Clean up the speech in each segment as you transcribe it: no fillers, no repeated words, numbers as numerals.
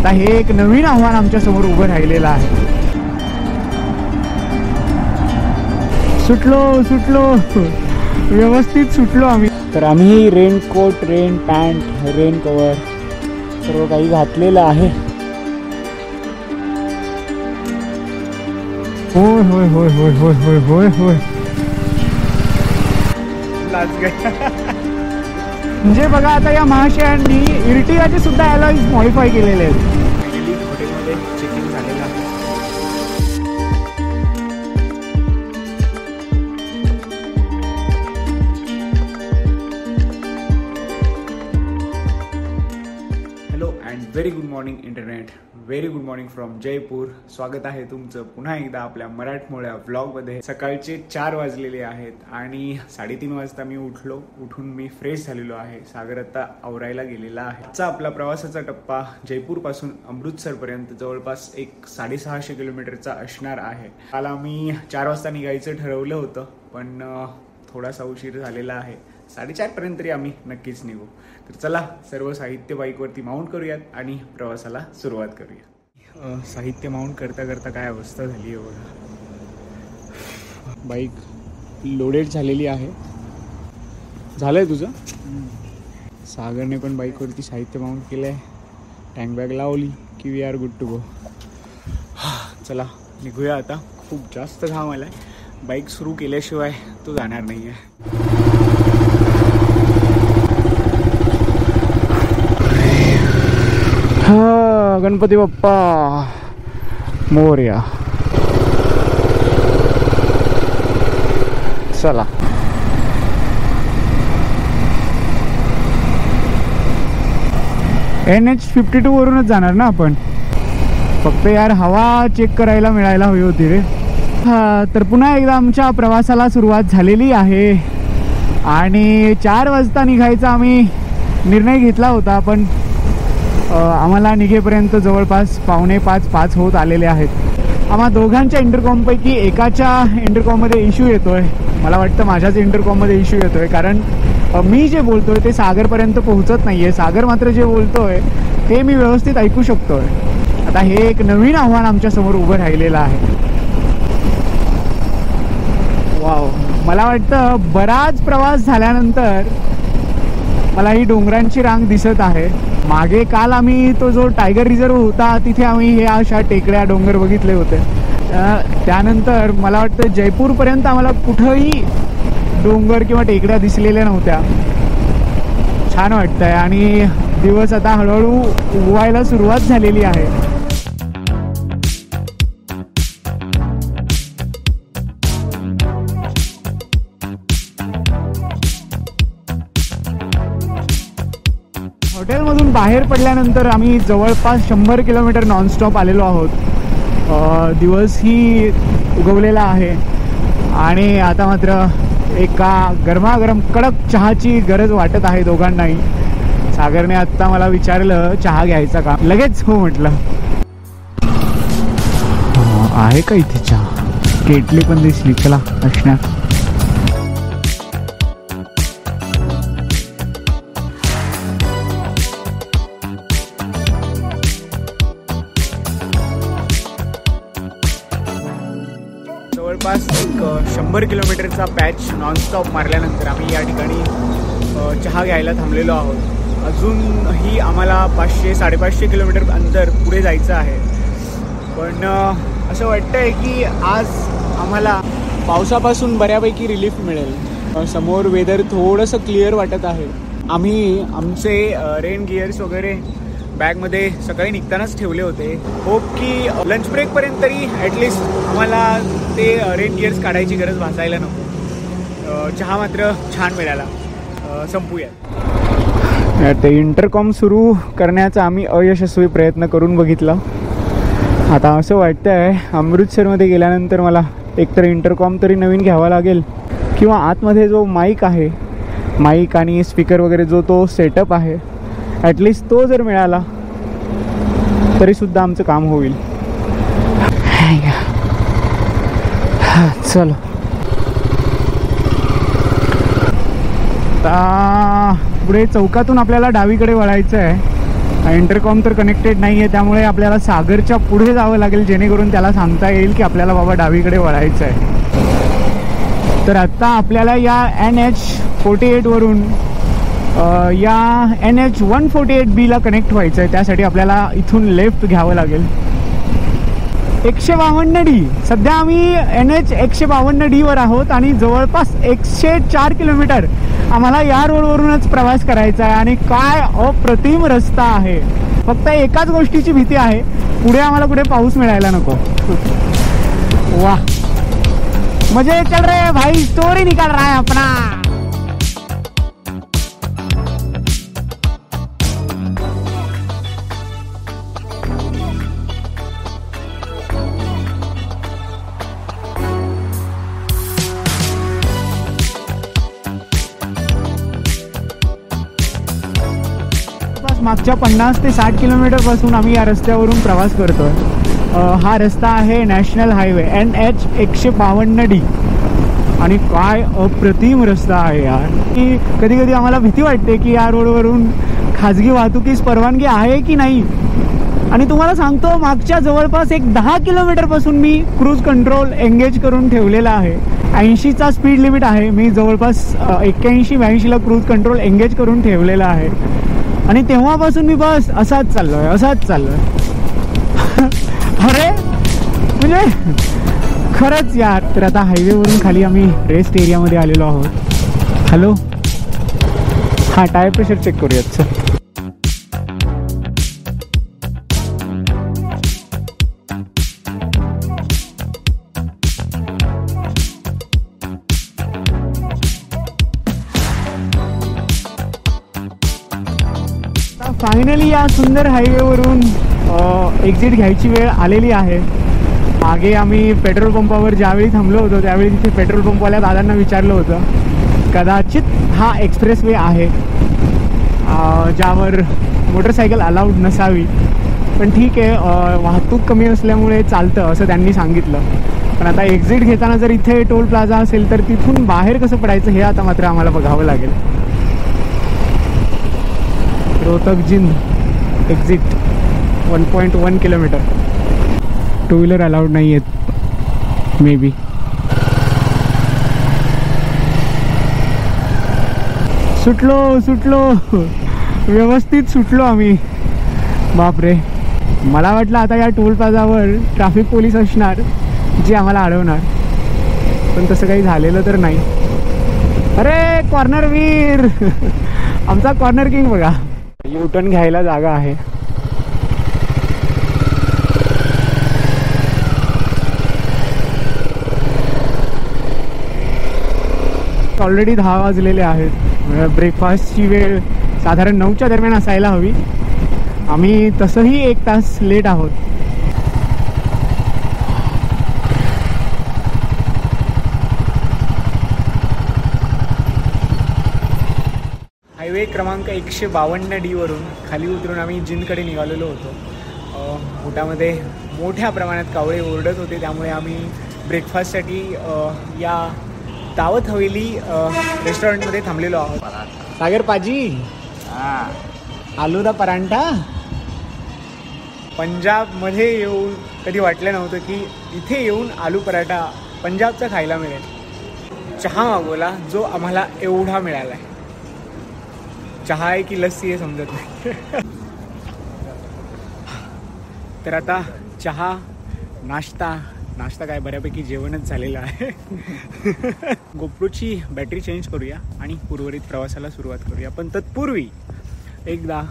आता हे एक नवीन आव्हान आमच्या समोर उभं राहिलेलं आहे. सुटलो व्यवस्थित सुटलो आम्ही. तर आम्ही raincoat, rain pant, rain cover सर्व काही घातलेलं आहे. होय होय होय होय होय होय होय होय म्हणजे बघा आता या महाशयांनी इर्टिगाचे सुद्धा अलॉयज मॉडिफाय केलेले आहेत. हॉटेलमध्ये चेकिंग झालेलं आहे. Hello and very good morning internet. Very good morning from Jaipur. स्वागत आहे तुमचं पुन्हा एकदा आपल्या मराठमोळ्या व्लॉगमध्ये. सकाळचे 4 वाजलेले आहेत आणि 3:30 वाजता मी उठून मी फ्रेश झालेलो आहे. सागर आता आवरायला गेलेला आहे. आजचा आपला प्रवासाचा टप्पा जयपूरपासून अमृतसरपर्यंत जवळपास एक 650 किलोमीटरचा असणार आहे. काल आम्ही 4 वाजता निघायचं ठरवलं होतं, पण थोडासा उशीर झालेला आहे. 4:30 पर्यंत तरी आम्ही नक्कीच निघू. तर चला सर्व साहित्य बाईकवरती माउंट करूयात आणि प्रवासाला सुरुवात करूया. साहित्य माउंट करता करता काय अवस्था झाली आहे बघा. बाईक लोडेड झालेली आहे. झालंय तुझं? सागरने पण बाईकवरती साहित्य माउंट केलं आहे. टँक बॅग लावली की we are good to go. चला निघूया आता. खूप जास्त घाम आलाय. बाईक सुरू केल्याशिवाय तो जाणार नाही आहे. गणपती बाप्पा मोरया. चला NH52 वरूनच जाणार ना आपण. फक्त यार हवा चेक करायला मिळायला हवी होती रे. तर पुन्हा एकदा आमच्या प्रवासाला सुरुवात झालेली आहे आणि 4 वाजता निघायचा आम्ही निर्णय घेतला होता, पण आम्हाला निघेपर्यंत जवळपास 4:45 होत आलेले आहेत. आम्हा दोघांच्या इंटरकॉमपैकी एकाच्या इंटरकॉममध्ये इश्यू येतोय. मला वाटतं माझ्याच इंटरकॉममध्ये इश्यू येतोय, कारण मी जे बोलतोय ते सागरपर्यंत पोहोचत नाहीये. सागर मात्र जे बोलतोय ते मी व्यवस्थित ऐकू शकतोय. आता हे एक नवीन आव्हान आमच्या समोर उभं राहिलेलं आहे. वाव, मला वाटतं बराच प्रवास झाल्यानंतर मला ही डोंगरांची रांग दिसत आहे. मागे काल आम्ही तो जो टायगर रिझर्व होता तिथे आम्ही हे अशा टेकड्या डोंगर बघितले होते. त्यानंतर मला वाटतं जयपूरपर्यंत आम्हाला कुठंही डोंगर किंवा टेकड्या दिसलेल्या नव्हत्या. छान वाटतंय आणि दिवस आता हळूहळू उगवायला सुरुवात झालेली आहे. हॉटेलमधून बाहेर पडल्यानंतर आम्ही जवळपास 100 किलोमीटर नॉनस्टॉप आलेलो आहोत. दिवसही उगवलेला आहे आणि आता मात्र एका गरमागरम कडक चहाची गरज वाटत आहे दोघांनाही. सागरने आत्ता मला विचारलं चहा घ्यायचा का. लगेच हो म्हटलं. आहे का इथे चहा? केटली पण दिसली. चला असणार. जवळपास एक 100 किलोमीटरचा पॅच नॉनस्टॉप मारल्यानंतर आम्ही या ठिकाणी चहा घ्यायला थांबलेलो आहोत. अजूनही आम्हाला 500-550 किलोमीटर अंतर पुढे जायचं आहे, पण असं वाटतंय की आज आम्हाला पावसापासून बऱ्यापैकी रिलीफ मिळेल. समोर वेदर थोडंसं क्लिअर वाटत आहे. आम्ही आमचे रेन गिअर्स वगैरे बॅगमध्ये सकाळी निघतानाच ठेवले होते. होप की लंच ब्रेकपर्यंत तरी ॲटलिस्ट आम्हाला ते रेन गिअर्स काढायची गरज भासायला नको. चहा मात्र छान मिळाला. संपूया. ते इंटरकॉम सुरू करण्याचा आम्ही अयशस्वी प्रयत्न करून बघितला. आता असं वाटतंय अमृतसरमध्ये गेल्यानंतर मला एकतर इंटरकॉम तरी नवीन घ्यावा लागेल, किंवा आतमध्ये जो माईक आहे, माईक आणि स्पीकर वगैरे जो तो सेटअप आहे, ॲटलिस्ट तो जर मिळाला तरीसुद्धा आमचं काम होईल. चलो आता पुढे चौकातून आपल्याला डावीकडे वळायचं आहे इंटरकॉम तर कनेक्टेड नाही आहे, त्यामुळे आपल्याला सागरच्या पुढे जावं लागेल, जेणेकरून त्याला सांगता येईल की आपल्याला बाबा डावीकडे वळायचं आहे. तर आत्ता आपल्याला या NH48 वरून या NH148B ला कनेक्ट व्हायचं आहे. त्यासाठी आपल्याला इथून लेफ्ट घ्यावं लागेल. 152D. सध्या आम्ही NH 152D वर आहोत आणि जवळपास 104 किलोमीटर आम्हाला या रोडवरूनच प्रवास करायचा आहे. आणि काय अप्रतिम रस्ता आहे. फक्त एकाच गोष्टीची भीती आहे, पुढे आम्हाला कुठे पाऊस मिळायला नको. वाह, मजे चल रहे भाई, स्टोरी निकाल रहा है अपना. मागच्या 50 ते 60 किलोमीटर पासून आम्ही या रस्त्यावरून प्रवास करतोय. हा रस्ता आहे नॅशनल हायवे NH 152D. आणि काय अप्रतिम रस्ता आहे यार. की कधी कधी आम्हाला भीती वाटते की या रोडवरून खाजगी वाहतुकीस परवानगी आहे की नाही. आणि तुम्हाला सांगतो, मागच्या जवळपास एक 10 किलोमीटर पासून मी क्रूज कंट्रोल एंगेज करून ठेवलेला आहे. 80चा स्पीड लिमिट आहे. मी जवळपास 81-82ला क्रूज कंट्रोल एंगेज करून ठेवलेला आहे. आणि तेव्हापासून मी बस असाच चाललोय. अरे म्हणजे खरंच यार. तर आता हायवेवरून खाली आम्ही रेस्ट एरियामध्ये आलेलो आहोत. हॅलो, हा टायर प्रेशर चेक करूयात. सर फायनली या सुंदर हायवेवरून एक्झिट घ्यायची वेळ आलेली आहे. मागे आम्ही पेट्रोल पंपावर ज्यावेळी थांबलो होतो त्यावेळी तिथे पेट्रोल पंपवाल्या दादांना विचारलं होतं, कदाचित हा एक्सप्रेस वे आहे ज्यावर मोटरसायकल अलाउड नसावी, पण ठीक आहे वाहतूक कमी असल्यामुळे चालतं असं त्यांनी सांगितलं. पण आता एक्झिट घेताना जर इथे टोल प्लाझा असेल तर तिथून बाहेर कसं पडायचं हे आता मात्र आम्हाला बघावं लागेल. Rohtak Jind exit 1.1 kilometre. Two wheeler allowed नाही आहेत मे बी. सुटलो व्यवस्थित सुटलो आम्ही. बापरे, मला वाटलं आता या टोल प्लाझावर ट्रॅफिक पोलीस असणार जे आम्हाला अडवणार, पण तसं काही झालेलं तर नाही. अरे कॉर्नर वीर आमचा कॉर्नर किंग बघा. युटर्न घ्यायला जागा आहे. ऑलरेडी 10 वाजलेले आहेत. ब्रेकफास्टची वेळ साधारण 9च्या दरम्यान असायला हवी. आम्ही तसंही 1 तास लेट आहोत. हायवे क्रमांक 152D वरून खाली उतरून आम्ही जिंदकडे निघालेलो होतो. पोटामध्ये मोठ्या प्रमाणात कावळे ओरडत होते, त्यामुळे आम्ही ब्रेकफास्टसाठी या दावत हवेली रेस्टॉरंटमध्ये थांबलेलो आहोत. सागर पाजी, आलूदा परांठा. पंजाबमध्ये येऊन कधी वाटलं नव्हतं की इथे येऊन आलू पराठा पंजाबचा खायला मिळेल. चहा मागवला जो आम्हाला एवढा मिळाला आहे. चहा आहे की लस्सी आहे समजत नाही. तर आता चहा, नाश्ता काय बऱ्यापैकी जेवणच झालेलं आहे. गोप्रोची बॅटरी चेंज करूया आणि उर्वरित प्रवासाला सुरुवात करूया. पण तत्पूर्वी एकदा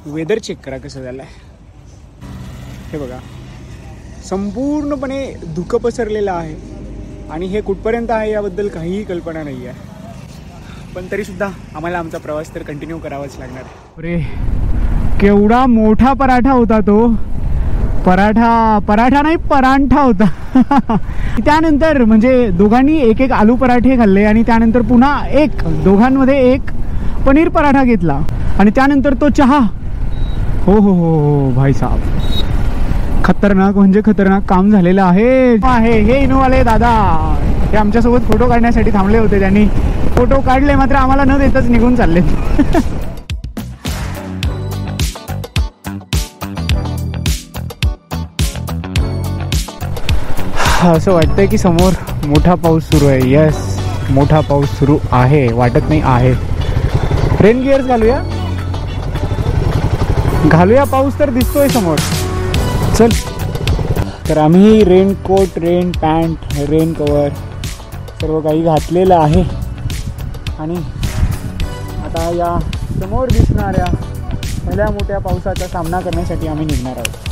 वेदर चेक करा कसं झालं आहे. हे बघा, संपूर्णपणे धुकं पसरलेलं आहे आणि हे कुठपर्यंत आहे याबद्दल काहीही कल्पना नाही आहे. पण तरीसुद्धा आम्हाला आमचा प्रवास तर कंटिन्यू करावाच लागणार आहे. अरे केवढा मोठा पराठा होता तो. पराठा नाही परांठा होता. त्यानंतर म्हणजे दोघांनी एक आलू पराठे खाल्ले आणि त्यानंतर पुन्हा दोघांमध्ये एक पनीर पराठा घेतला आणि त्यानंतर तो चहा. हो हो हो भाई साहब, खतरनाक म्हणजे खतरनाक काम झालेलं आहे. हे इनोवाले दादा हे आमच्यासोबत फोटो काढण्यासाठी थांबले होते. त्यांनी फोटो काढले मात्र आम्हाला न देताच निघून चालले. असं वाटतंय की समोर मोठा पाऊस सुरू आहे. यस, मोठा पाऊस सुरू आहे, वाटत नाही आहे. रेन गिअर्स घालूया, पाऊस तर दिसतोय समोर. चल, तर आम्ही raincoat, rain pant, rain cover सर्व काही घातलेलं आहे आणि आता या समोर दिसणाऱ्या पहिल्या मोठ्या पावसाचा सामना करण्यासाठी आम्ही निघणार आहोत.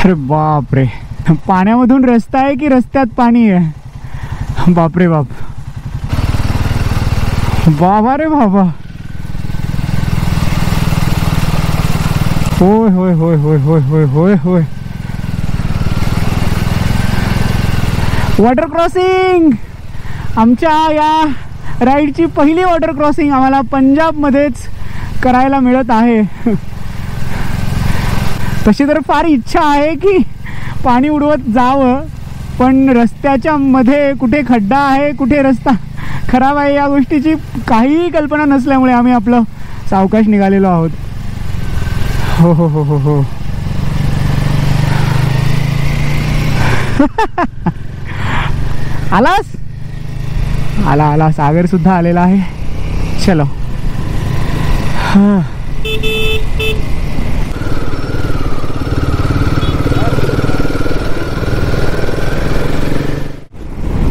अरे बाप रे, पाण्यामधून रस्ता आहे की रस्त्यात पाणी आहे? बापरे बाप, बाबा रे बाबा. होय होय होय होय होय होय होय होय. वॉटर क्रॉसिंग, आमच्या या राईडची पहिली वॉटर क्रॉसिंग आम्हाला पंजाबमध्येच करायला मिळत आहे. तशी तर फार इच्छा आहे की पाणी उडवत जावं, पण रस्त्याच्या मध्ये कुठे खड्डा आहे, कुठे रस्ता खराब आहे या गोष्टीची काहीही कल्पना नसल्यामुळे आम्ही आपलं सावकाश निघालेलो आहोत. हो हो हो हो हो. आलास? आला सागर सुद्धा आलेला आहे. चलो.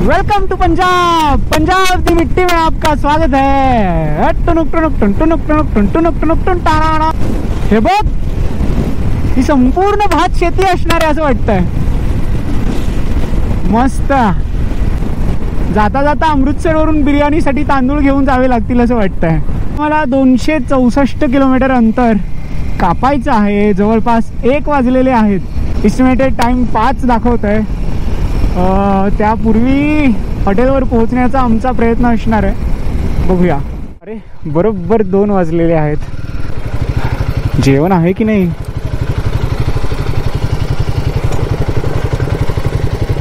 Welcome to Punjab. पंजाब की मिट्टी में आपका स्वागत है. टुनुक टुनुक टुन टुनुक टुनुक टुन टुनुक टुनुक टुन टाणा. हे बघ, ही संपूर्ण भात शेती असणार आहे असं वाटतंय. मस्त. जाता जाता अमृतसर वरून बिर्याणीसाठी तांदूळ घेऊन जावे लागतील असं वाटतंय. मला 264 किलोमीटर अंतर कापायचं आहे. जवळपास 1 वाजलेले आहेत. इस्टिमेटेड टाइम 5 दाखवत आहे. त्यापूर्वी हॉटेलवर पोहोचण्याचा आमचा प्रयत्न असणार आहे. बघूया. अरे बरोबर 2 वाजलेले आहेत. जेवण आहे की नाही?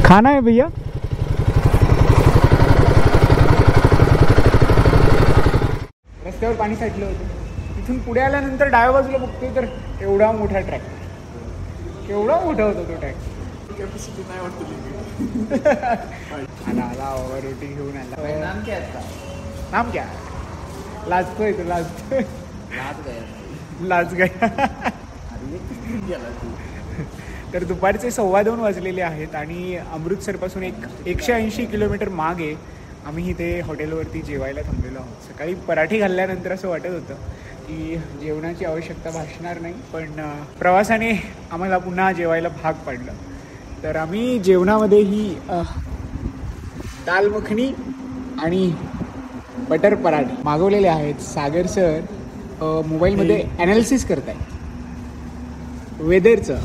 खाना है भैया? रस्त्यावर पाणी साठलं होतं. तिथून पुढे आल्यानंतर डाव्या बाजूला बघतोय तर एवढा मोठा ट्रॅक. केवढा मोठा होता तो ट्रॅक. कॅपॅसिटी नाही वाटत. आला रोटी घेऊन आला. नाम क्या है? नाम क्या? लाजतोय तो, लाजतोय. लाज गया. तर दुपारचे 2:15 वाजलेले आहेत आणि अमृतसरपासून 180 किलोमीटर मागे आम्ही इथे हॉटेलवरती जेवायला थांबलेलो आहोत. सकाळी पराठे खाल्ल्यानंतर असं वाटत होतं की जेवणाची आवश्यकता भासणार नाही, पण प्रवासाने आम्हाला पुन्हा जेवायला भाग पाडलं. तर आम्ही जेवणामध्ये ही दाल मखनी आणि बटर पराठे मागवलेले आहेत. सागर सर मोबाईलमध्ये ॲनालिसिस करत आहे वेदरचं.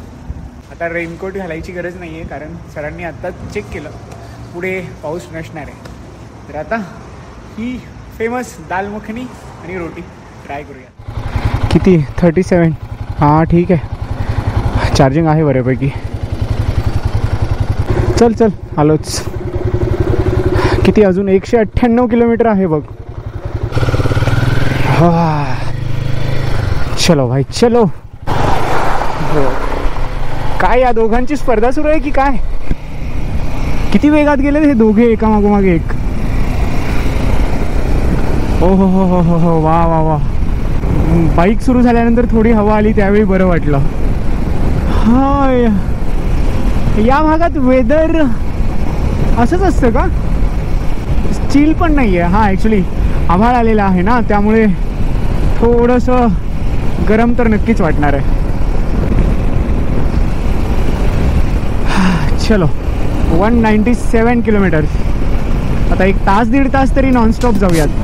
आता रेनकोट घालायची गरज नाही आहे कारण सरांनी आत्ताच चेक केलं पुढे पाऊस नसणार आहे. तर आता ही फेमस दाल मखनी आणि रोटी ट्राय करूया. किती? 37. हां ठीक आहे, चार्जिंग आहे बऱ्यापैकी. चल चल आलोच. किती? अजून 198 किलोमीटर आहे बघ. हा चलो भाई चलो. काय या दोघांची स्पर्धा सुरू आहे की काय? किती वेगात गेले हे दोघे एका मागोमाग एक. हो हो हो हो हो हो. वा वा वा. बाईक सुरू झाल्यानंतर थोडी हवा आली त्यावेळी बरं वाटलं. हाय, या भागात वेदर असंच असतं का? चिल पण नाही आहे. हां ॲक्च्युली आभाळ आलेला आहे ना, त्यामुळे थोडंसं गरम तर नक्कीच वाटणार आहे. चलो 197 किलोमीटर्स. आता 1 तास 1.5 तास तरी नॉनस्टॉप जाऊयात.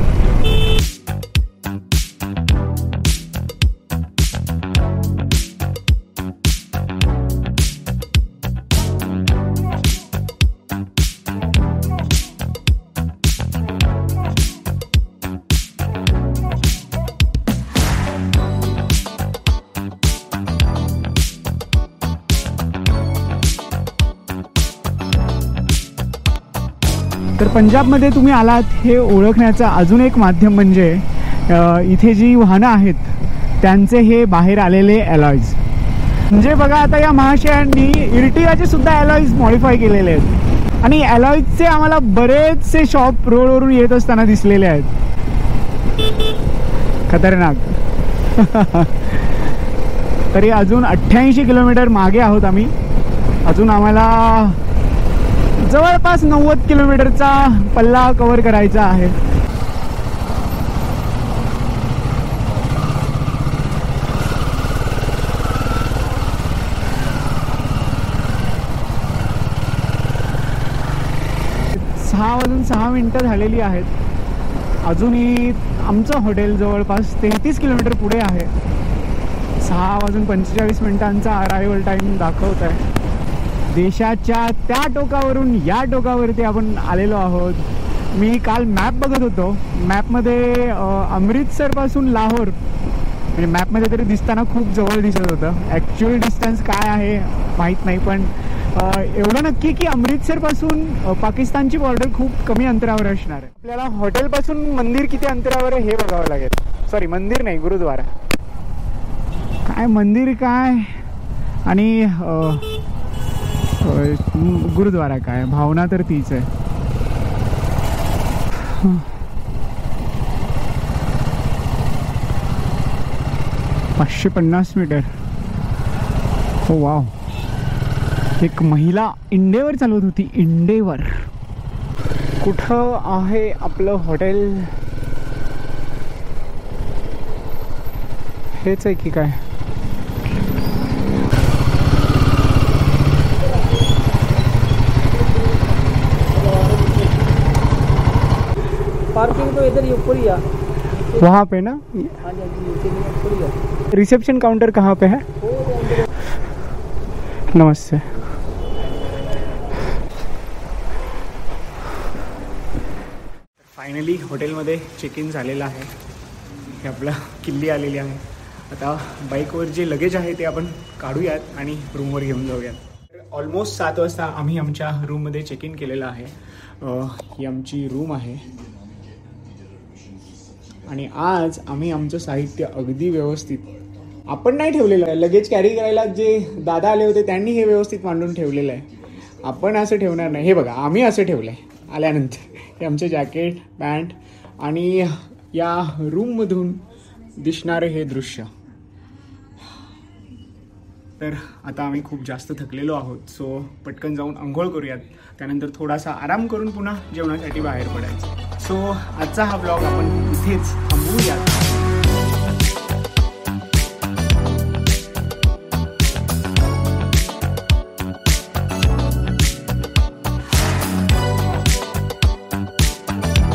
पंजाबमध्ये तुम्ही आलात हे ओळखण्याचं अजून एक माध्यम म्हणजे इथे जी वाहनं आहेत त्यांचे हे बाहेर आलेले अलॉयज. म्हणजे बघा आता या महाशयांनी इर्टिगाचे सुद्धा अलॉयज मॉडिफाय केलेले आहेत आणि अलॉयजचे आम्हाला बरेचसे शॉप रोडवरून येत असताना दिसलेले आहेत. खतरनाक. तरी अजून 88 किलोमीटर मागे आहोत आम्ही. अजून आम्हाला जवळपास 90 किलोमीटरचा पल्ला कव्हर करायचा आहे. सहा वाजून 6 मिनिटं झालेली आहेत. अजूनही आमचं हॉटेल जवळपास 33 किलोमीटर पुढे आहे. 6 वाजून 45 मिनिटांचा अरायवल टाईम दाखवत आहे. देशाच्या त्या टोकावरून या टोकावरती आपण आलेलो आहोत. मी काल मॅप बघत होतो. मॅपमध्ये अमृतसरपासून लाहोर म्हणजे मॅपमध्ये तरी दिसताना खूप जवळ दिसत होतं. ॲक्च्युअल डिस्टन्स काय आहे माहीत नाही, पण एवढं नक्की की अमृतसरपासून पाकिस्तानची बॉर्डर खूप कमी अंतरावर असणार आहे. आपल्याला हॉटेलपासून मंदिर किती अंतरावर आहे हे बघावं लागेल. सॉरी, मंदिर नाही, गुरुद्वारा. काय मंदिर काय आणि गुरुद्वारा काय, भावना तर तीच आहे. पाचशे 550 मीटर. हो वाव. एक महिला इंडेवर चालवत होती. इंडेवर. कुठं आहे आपलं हॉटेल? हेच आहे की काय? पार्किंग तो इधर ही ऊपर ही है, वहाँ पे ना. हाँ जी, रिसेप्शन काउंटर कहाँ पे है? नमस्ते. फायनली हॉटेलमध्ये चेक इन झालेलं आहे. हे आपला किल्ली आलेली आहे. आता बाईकवर जे लगेज आहे ते आपण काढूयात आणि रूमवर घेऊन जाऊयात. ऑलमोस्ट 7 वाजता आम्ही आमच्या रूममध्ये चेक इन केलेलं आहे. ही आमची रूम आहे आणि आज आम्ही आमचं साहित्य अगदी व्यवस्थित आपण नाही ठेवलेलं आहे. लगेज कॅरी करायला जे दादा आले होते त्यांनी हे व्यवस्थित मांडून ठेवलेलं आहे. आपण असं ठेवणार नाही. हे बघा, आम्ही असं ठेवलं आहे आल्यानंतर. हे आमचे जॅकेट, पॅन्ट आणि या रूममधून दिसणारे हे दृश्य. तर आता आम्ही खूप जास्त थकलेलो आहोत, सो पटकन जाऊन अंघोळ करूयात. त्यानंतर थोडासा आराम करून पुन्हा जेवणासाठी बाहेर पडायचं. सो आजचा हा ब्लॉग आपण इथेच थांबवूयात.